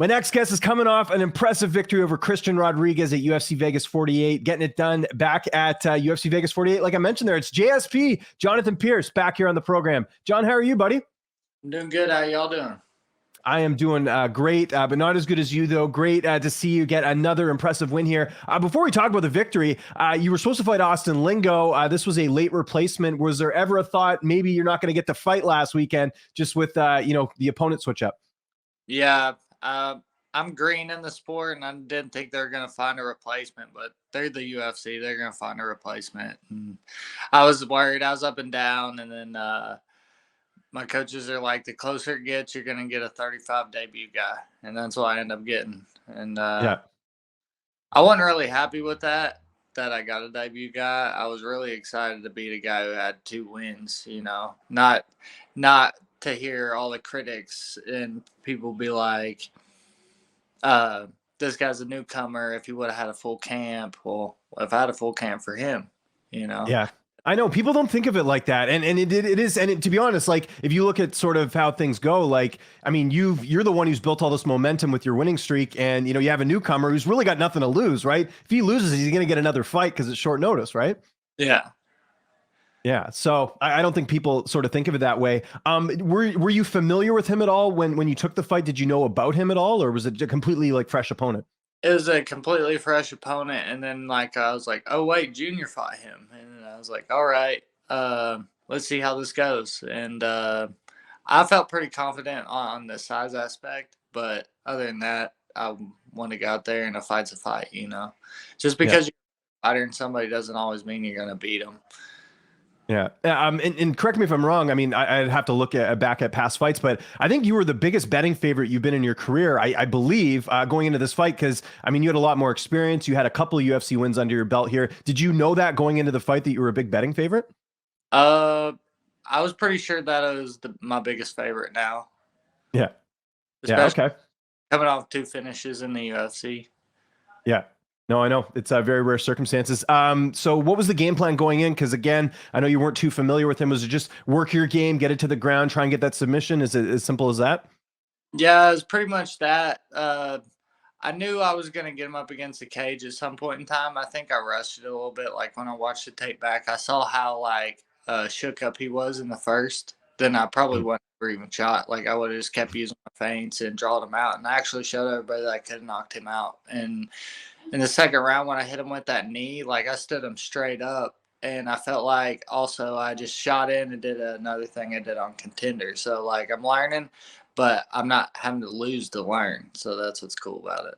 My next guest is coming off an impressive victory over Christian Rodriguez at UFC Vegas 48, getting it done back at UFC Vegas 48. Like I mentioned there, it's JSP, Jonathan Pearce, back here on the program. John, how are you, buddy? I'm doing good. How y'all doing? I am doing great, but not as good as you, though. Great to see you get another impressive win here. Before we talk about the victory, you were supposed to fight Austin Lingo. This was a late replacement. Was there ever a thought maybe you're not going to get to fight last weekend just with, the opponent switch up? Yeah, I'm green in the sport, and I didn't think they were going to find a replacement, but they're the UFC. They're going to find a replacement. And I was worried. I was up and down, and then my coaches are like, the closer it gets, you're going to get a 35 debut guy, and that's what I ended up getting. And Yeah. I wasn't really happy with that I got a debut guy. I was really excited to beat a guy who had 2 wins, not to hear all the critics and people be like, this guy's a newcomer. If he would have had a full camp, well, if I had a full camp for him, Yeah. I know people don't think of it like that. And it is. And to be honest, like if you look at sort of how things go, like, I mean, you're the one who's built all this momentum with your winning streak. And, you have a newcomer who's really got nothing to lose, right? If he loses, he's going to get another fight because it's short notice, right? Yeah. Yeah. So I don't think people sort of think of it that way. Were you familiar with him at all when you took the fight? Did you know about him at all? Or was it a completely like fresh opponent? It was a completely fresh opponent, and then like I was like, oh wait, Junior fought him, and I was like, all right, let's see how this goes. And I felt pretty confident on the size aspect, but other than that, I want to go out there and a fight's a fight, just because you're a fighter and somebody doesn't always mean you're gonna beat them. Yeah. And correct me if I'm wrong. I mean, I'd have to look back at past fights, but I think you were the biggest betting favorite you've been in your career, I believe, going into this fight. Because, I mean, you had a lot more experience. You had a couple of UFC wins under your belt here. Did you know that going into the fight that you were a big betting favorite? I was pretty sure that it was my biggest favorite now. Yeah. Especially Okay. coming off 2 finishes in the UFC. Yeah. No, I know it's very rare circumstances. So what was the game plan going in? Because again, I know you weren't too familiar with him. Was it just work your game, get it to the ground, try and get that submission? Is it as simple as that? Yeah, it was pretty much that. I knew I was going to get him up against the cage at some point in time. I think I rushed it a little bit. Like when I watched the tape back, I saw how shook up he was in the first. Then I probably wouldn't have even shot. Like I would have just kept using my feints and drawed him out. And I actually showed everybody that I could have knocked him out. And in the second round, when I hit him with that knee, like I stood him straight up. And I felt like also I just shot in and did another thing I did on Contender. So like I'm learning, but I'm not having to lose to learn. So that's what's cool about it.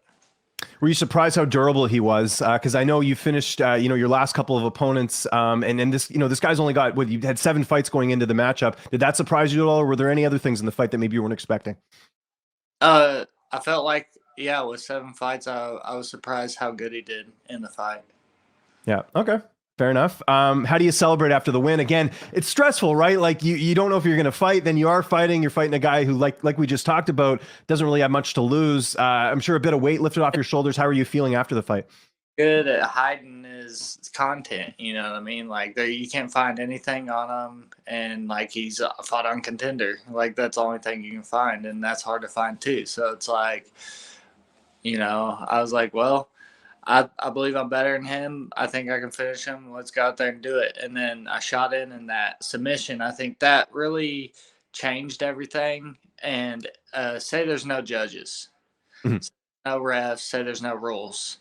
Were you surprised how durable he was? Because I know you finished, your last couple of opponents, and this, this guy's only got you had 7 fights going into the matchup. Did that surprise you at all, or were there any other things in the fight that maybe you weren't expecting? I felt like, yeah, with 7 fights, I was surprised how good he did in the fight. Yeah. Okay. Fair enough. How do you celebrate after the win? Again, it's stressful, right? Like you don't know if you're going to fight, then you are fighting. You're fighting a guy who, like we just talked about, doesn't really have much to lose. I'm sure a bit of weight lifted off your shoulders. How are you feeling after the fight? Good at hiding his content, you know what I mean? Like you can't find anything on him, and like he's fought on Contender. Like that's the only thing you can find, and that's hard to find too. So it's like, I was like, well, I believe I'm better than him. I think I can finish him. Let's go out there and do it. And then I shot in that submission. I think that really changed everything. And say there's no judges, no refs, say there's no rules,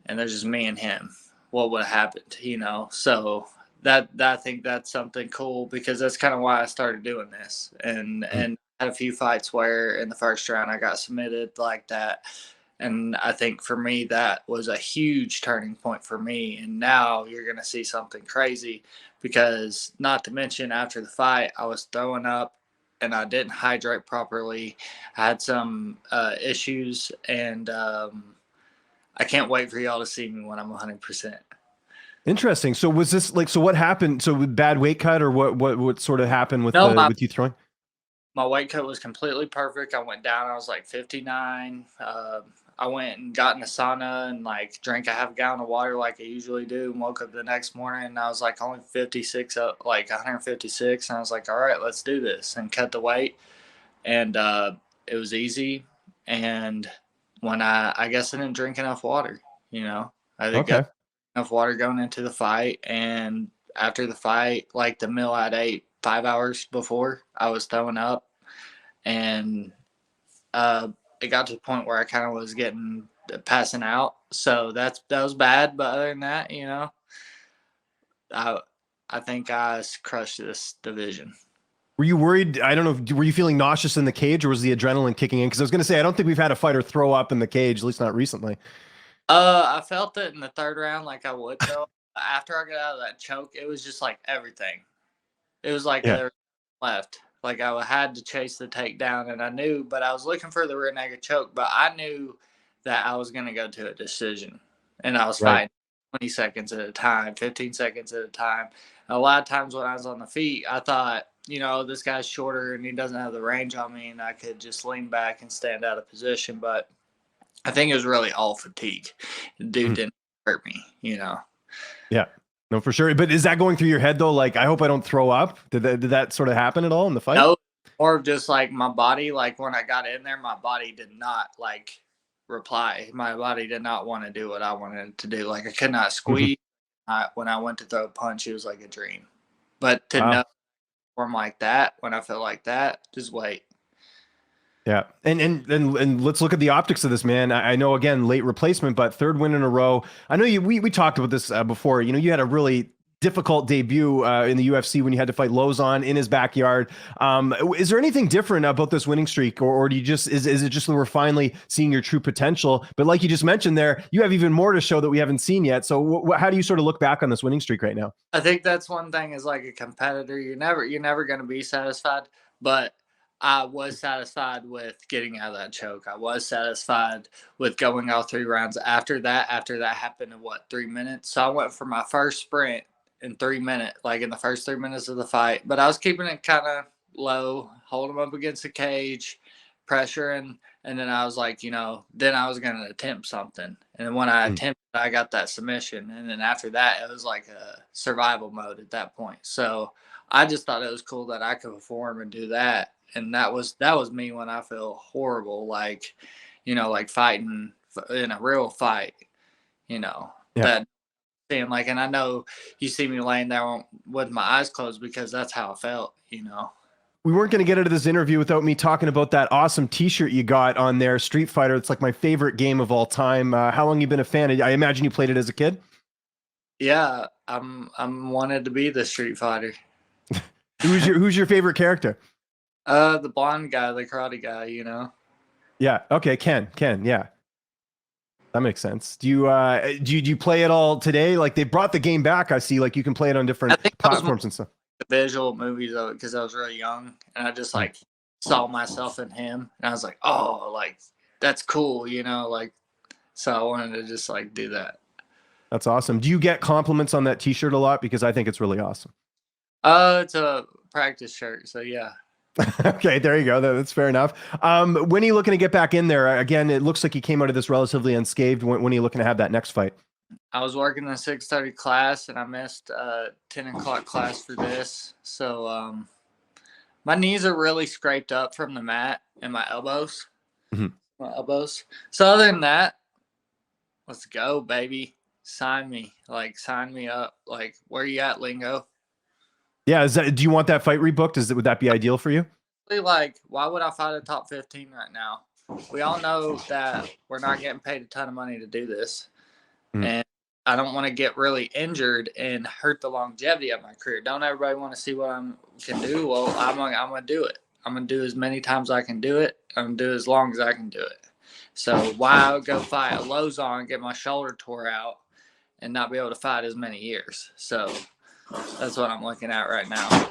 and there's just me and him. What would have happened, So that I think that's something cool because that's kind of why I started doing this. And I had a few fights where in the first round I got submitted like that. And I think for me, that was a huge turning point for me. And now you're going to see something crazy because not to mention after the fight, I was throwing up and I didn't hydrate properly. I had some issues and I can't wait for y'all to see me when I'm 100%. Interesting. So was this so what happened? So bad weight cut or what sort of happened with with you throwing? My weight cut was completely perfect. I went down. I was like 59. I went and got in the sauna and like drank a half gallon of water like I usually do and woke up the next morning and I was like only 56 up, like 156. And I was like, all right, let's do this and cut the weight. And it was easy. And when I guess I didn't drink enough water, you know, I didn't Okay. get enough water going into the fight. And after the fight, like the meal I'd ate 5 hours before, I was throwing up. And it got to the point where I kind of was getting passing out. So that was bad. But other than that, you know, I I think I crushed this division. Were you worried? I don't know. Were you feeling nauseous in the cage, or was the adrenaline kicking in? Because I was going to say, I don't think we've had a fighter throw up in the cage, at least not recently. I felt it in the third round, like I would though. After I got out of that choke, it was just like everything. It was like Yeah. there was left. Like I had to chase the takedown, and I knew, but I was looking for the rear naked choke. But I knew that I was going to go to a decision, and I was Right. fighting 20 seconds at a time, 15 seconds at a time. And a lot of times when I was on the feet, I thought, you know, this guy's shorter and he doesn't have the range on me, and I could just lean back and stand out of position. But I think it was really all fatigue. The dude Mhm. didn't hurt me, you know. Yeah. No, for sure. But is that going through your head though? Like, I hope I don't throw up. Did that sort of happen at all in the fight? No, more of just like my body. Like when I got in there, my body did not like reply. My body did not want to do what I wanted it to do. Like I could not Mhm. squeeze. When I went to throw a punch, it was like a dream. But to know Wow. form like that, when I feel like that, just wait. Yeah, and let's look at the optics of this, man. I know again, late replacement, but third win in a row. I know we talked about this before. You know, you had a really difficult debut in the UFC when you had to fight Lozon in his backyard. Is there anything different about this winning streak, or do you just is it just that we're finally seeing your true potential? But like you just mentioned there, you have even more to show that we haven't seen yet. So how do you sort of look back on this winning streak right now? I think that's one thing is like a competitor, you're never gonna be satisfied. But I was satisfied with getting out of that choke. I was satisfied with going all 3 rounds. After that happened in what 3 minutes. So I went for my first sprint in 3 minutes, like in the first 3 minutes of the fight. But I was keeping it kind of low, holding them up against the cage, pressure, and then I was like, you know, then I was gonna attempt something. And then when I Mm. attempted, I got that submission. And then after that, it was like a survival mode at that point. So I just thought it was cool that I could perform and do that. And that was me when I feel horrible, like, you know, like fighting in a real fight, you know, Yeah. that seeing like, and I know you see me laying there with my eyes closed because that's how I felt, you know. We weren't going to get into this interview without me talking about that awesome T-shirt you got on there, Street Fighter. It's like my favorite game of all time. How long you been a fan? I imagine you played it as a kid. Yeah, I'm wanted to be the Street Fighter. Who's your favorite character? The blonde guy, the karate guy, you know. Yeah. Okay. Ken. Yeah. That makes sense. Do you play it all today? Like they brought the game back. I see. Like you can play it on I different think I was more platforms and stuff. the visual movies of it because I was really young and I just Mm. like saw myself in him and I was like, oh, like that's cool, you know, like so I wanted to just like do that. That's awesome. Do you get compliments on that T-shirt a lot? Because I think it's really awesome. It's a practice shirt, so yeah. Okay, there you go. That's fair enough. When are you looking to get back in there? Again, it looks like you came out of this relatively unscathed. When are you looking to have that next fight? I was working the 6:30 class and I missed 10 o'clock class for this. So my knees are really scraped up from the mat and my elbows. Mhm. My elbows. So other than that, let's go, baby. Sign me. Like sign me up. Like where you at, Lingo? Yeah. Do you want that fight rebooked? Would that be ideal for you? Like, why would I fight a top 15 right now? We all know that we're not getting paid a ton of money to do this. Mhm. And I don't want to get really injured and hurt the longevity of my career. Don't everybody want to see what I can do? Well, I'm gonna do it. I'm gonna do as many times I can do it. I'm gonna do it as long as I can do it. So why I would go fight a Lozon, get my shoulder tore out, and not be able to fight as many years? So that's what I'm looking at right now.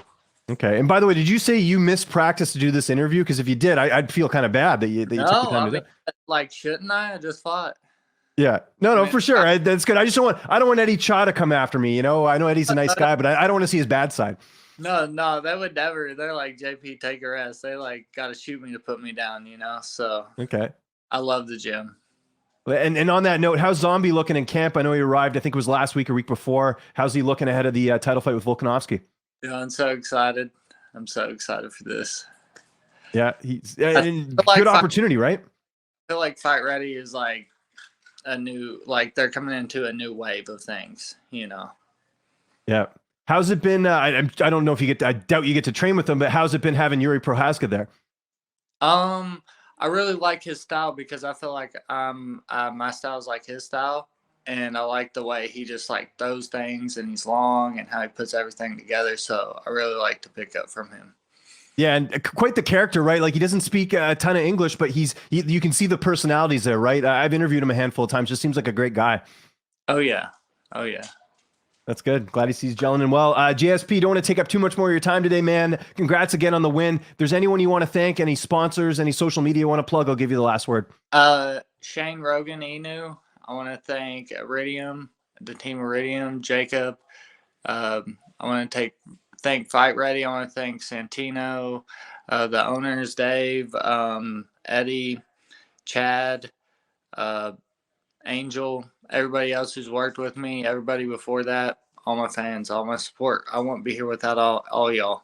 Okay. And by the way, did you say you missed practice to do this interview? Because if you did, I'd feel kind of bad that you took the No, time I to do mean, it. like, shouldn't I? I just fought. Yeah. No, I no, mean, for sure. That's good. I don't want Eddie Cha to come after me. You know, I know Eddie's a nice guy, but I don't want to see his bad side. no, they would never. They're like JP, take a rest. They like got to shoot me to put me down, you know. So Okay. I love the gym. And on that note, how's Zombie looking in camp? I know he arrived, I think it was last week or week before. How's he looking ahead of the title fight with Volkanovski? You know, I'm so excited. I'm so excited for this. Yeah, he's I and feel like good opportunity, right? feel like Fight Ready is like a new, like they're coming into a new wave of things, you know. Yeah. How's it been? I don't know if you get. I doubt you get to train with them, but how's it been having Yuri Prohaska there? Um, I really like his style because I feel like my style is like his style, and I like the way he just like throws things and he's long and how he puts everything together. So I really like to pick up from him. Yeah, and quite the character, right? Like he doesn't speak a ton of English, but you can see the personalities there, right? I've interviewed him a handful of times. Just seems like a great guy. Oh yeah, oh yeah. That's good. Glad he sees gelling in well. JSP, don't want to take up too much more of your time today, man. Congrats again on the win. If there's anyone you want to thank, any sponsors, any social media you want to plug, I'll give you the last word. Shane Rogan, Inu. I want to thank Iridium, the team Iridium, Jacob. I want to thank Fight Ready. I want to thank Santino, the owners, Dave, Eddie, Chad, uh, Angel, everybody else who's worked with me, everybody before that, all my fans, all my support. I won't be here without all y'all.